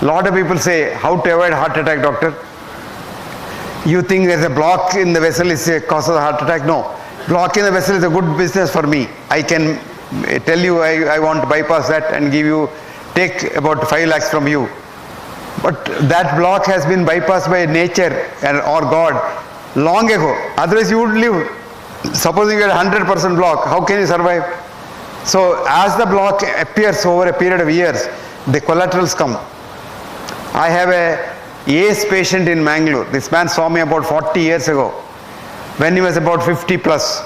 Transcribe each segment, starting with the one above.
Lot of people say, how to avoid heart attack, doctor? You think there's a block in the vessel is a cause of the heart attack? No. Block in the vessel is a good business for me. I can tell you I want to bypass that and take about 5 lakhs from you. But that block has been bypassed by nature or God long ago. Otherwise you would live. Supposing you had 100% block, how can you survive? So as the block appears over a period of years, the collaterals come. I have a ACE patient in Mangalore. This man saw me about 40 years ago when he was about 50 plus.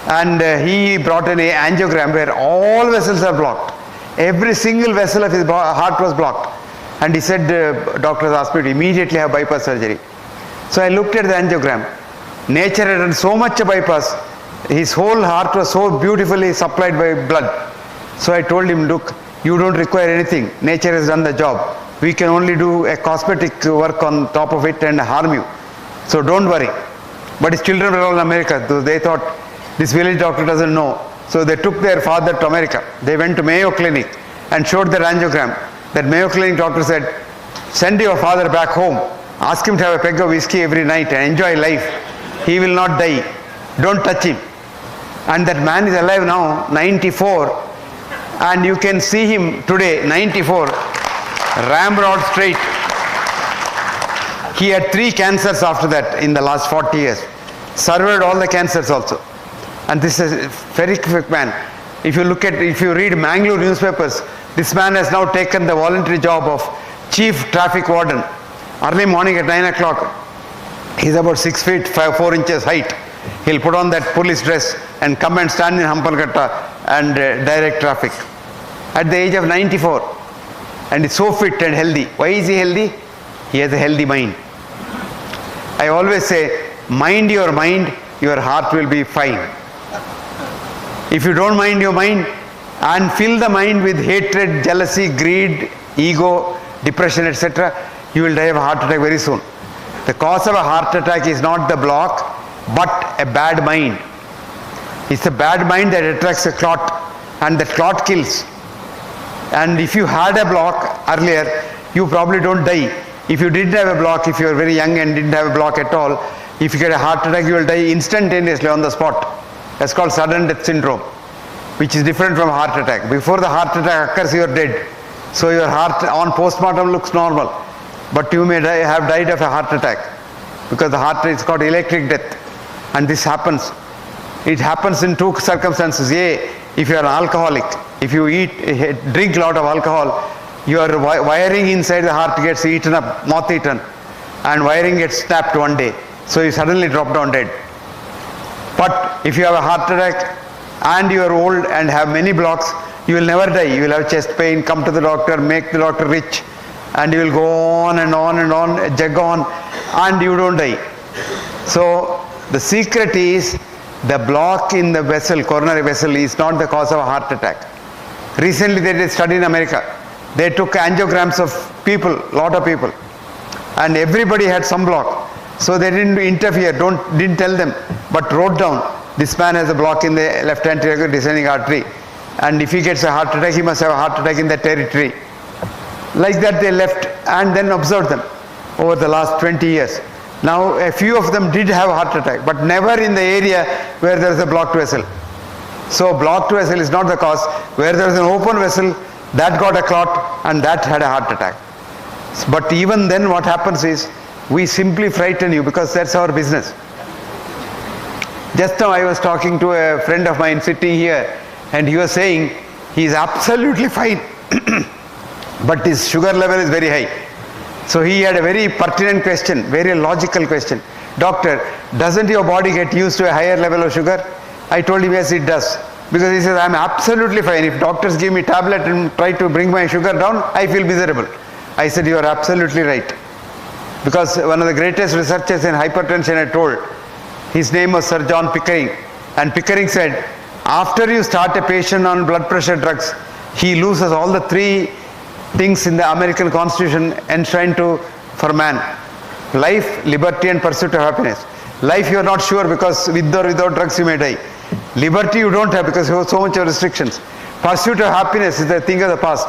And he brought an angiogram where all vessels are blocked. Every single vessel of his heart was blocked. And he said, doctors asked me to immediately have bypass surgery. So I looked at the angiogram. Nature had done so much a bypass. His whole heart was so beautifully supplied by blood. So I told him, look, you don't require anything. Nature has done the job. We can only do a cosmetic work on top of it and harm you. So don't worry. But his children were all in America. So they thought, this village doctor doesn't know. So they took their father to America. They went to Mayo Clinic and showed their angiogram. That Mayo Clinic doctor said, send your father back home. Ask him to have a peg of whiskey every night and enjoy life. He will not die. Don't touch him. And that man is alive now, 94. And you can see him today, 94, ramrod straight. He had 3 cancers after that in the last 40 years. Survived all the cancers also. And this is a very quick man. If you read Mangalore newspapers, this man has now taken the voluntary job of chief traffic warden. Early morning at 9 o'clock, he's about 6 feet 4 inches height. He'll put on that police dress and come and stand in Hampalkatta and direct traffic. At the age of 94. And he's so fit and healthy. Why is he healthy? He has a healthy mind. I always say, mind, your heart will be fine. If you don't mind your mind and fill the mind with hatred, jealousy, greed, ego, depression, etc., you will die of a heart attack very soon. The cause of a heart attack is not the block, but a bad mind. It's a bad mind that attracts a clot, and that clot kills. And if you had a block earlier, you probably don't die. If you didn't have a block, if you were very young and didn't have a block at all, if you get a heart attack, you will die instantaneously on the spot. That's called sudden death syndrome, which is different from heart attack. Before the heart attack occurs, you are dead. So your heart on postmortem looks normal, but you may have died of a heart attack because the heart is called electric death. And this happens. It happens in 2 circumstances. A, if you are an alcoholic, if you drink a lot of alcohol, your wiring inside the heart gets eaten up, moth eaten, and wiring gets snapped one day. So you suddenly drop down dead. But if you have a heart attack and you are old and have many blocks, you will never die. You will have chest pain, come to the doctor, make the doctor rich, and you will go on and on and on, jug on, and you don't die. So the secret is the block in the vessel, coronary vessel, is not the cause of a heart attack. Recently they did a study in America. They took angiograms of people, lot of people, and everybody had some block. So they didn't interfere, didn't tell them, but wrote down, this man has a block in the left anterior descending artery, and if he gets a heart attack, he must have a heart attack in that territory. Like that they left and then observed them over the last 20 years. Now a few of them did have a heart attack, but never in the area where there is a blocked vessel. So blocked vessel is not the cause. Where there is an open vessel, that got a clot and that had a heart attack. But even then what happens is, we simply frighten you because that's our business. Just now I was talking to a friend of mine sitting here, and he was saying he is absolutely fine but his sugar level is very high. So he had a very pertinent question, very logical question. Doctor, doesn't your body get used to a higher level of sugar? I told him yes, it does. Because he says, I'm absolutely fine. If doctors give me tablet and try to bring my sugar down, I feel miserable. I said, you are absolutely right. Because one of the greatest researchers in hypertension had told, his name was Sir John Pickering, and Pickering said, after you start a patient on blood pressure drugs, he loses all the 3 things in the American Constitution enshrined for man: life, liberty, and pursuit of happiness. Life you are not sure because with or without drugs you may die. Liberty you don't have because you have so much of restrictions. Pursuit of happiness is the thing of the past.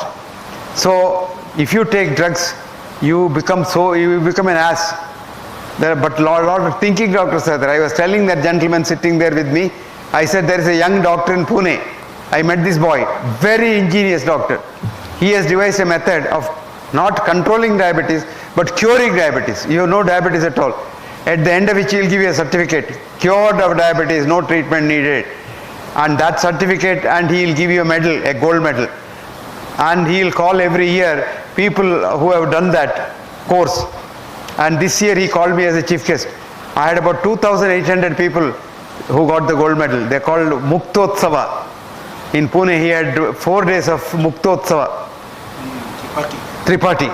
So If you take drugs, you become an ass. But lot of thinking doctors are there. I was telling that gentleman sitting there with me, I said there is a young doctor in Pune. I met this boy, very ingenious doctor. He has devised a method of not controlling diabetes, but curing diabetes. You have no diabetes at all. At the end of which he will give you a certificate, cured of diabetes, no treatment needed. And that certificate, and he will give you a medal, a gold medal. And he will call every year people who have done that course. And this year he called me as a chief guest. I had about 2,800 people who got the gold medal. They called Muktotsava. In Pune he had 4 days of Muktotsava. Tripathi.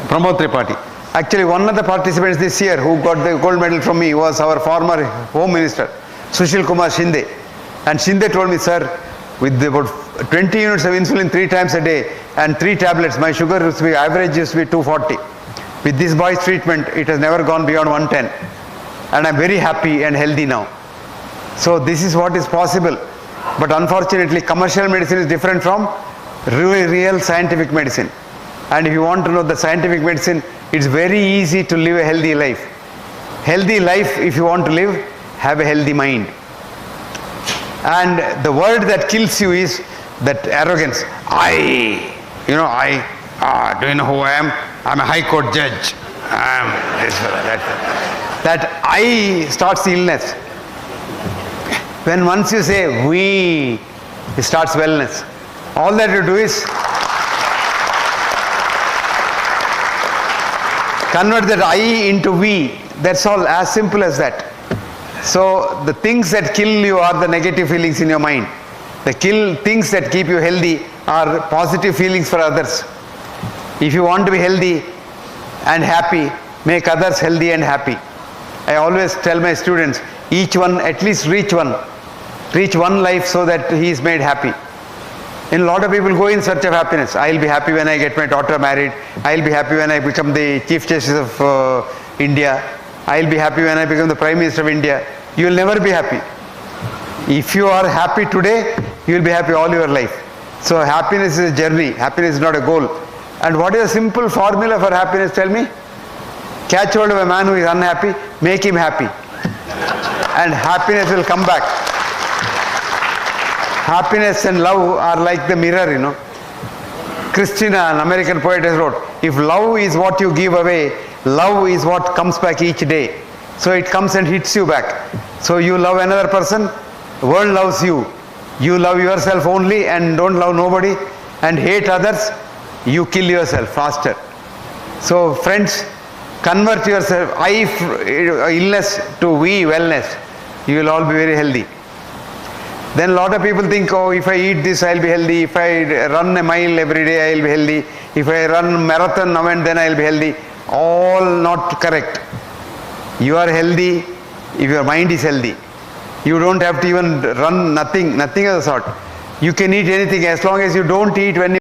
Pramod Tripathi. Actually, one of the participants this year who got the gold medal from me was our former Home Minister, Sushil Kumar Shinde. And Shinde told me, sir, with about 20 units of insulin 3 times a day and 3 tablets, my sugar average used to be 240. With this boy's treatment, it has never gone beyond 110. And I'm very happy and healthy now. So this is what is possible. But unfortunately, commercial medicine is different from real scientific medicine. And if you want to know the scientific medicine, it's very easy to live a healthy life. Healthy life, if you want to live, have a healthy mind. And the word that kills you is that arrogance. I, do you know who I am? I'm a high court judge. That I starts illness. When once you say we, it starts wellness. All that you do is convert that I into we. That's all, as simple as that. So the things that kill you are the negative feelings in your mind. The things that keep you healthy are positive feelings for others. If you want to be healthy and happy, make others healthy and happy. I always tell my students, each one at least reach one life so that he is made happy. And a lot of people go in search of happiness. I'll be happy when I get my daughter married. I'll be happy when I become the Chief Justice of India. I'll be happy when I become the Prime Minister of India. You will never be happy. If you are happy today, you will be happy all your life. So happiness is a journey. Happiness is not a goal. And what is a simple formula for happiness? Tell me. Catch hold of a man who is unhappy, make him happy. And happiness will come back. Happiness and love are like the mirror, Christina, an American poet, has wrote, if love is what you give away, love is what comes back each day. So it comes and hits you back. So you love another person, the world loves you. You love yourself only and don't love nobody and hate others, you kill yourself faster. So friends, convert yourself, illness to we, wellness. You will all be very healthy. Then a lot of people think, if I eat this, I'll be healthy. If I run a mile every day, I'll be healthy. If I run marathon now and then, I'll be healthy. All not correct. You are healthy if your mind is healthy. You don't have to even run nothing of the sort. You can eat anything as long as you don't eat when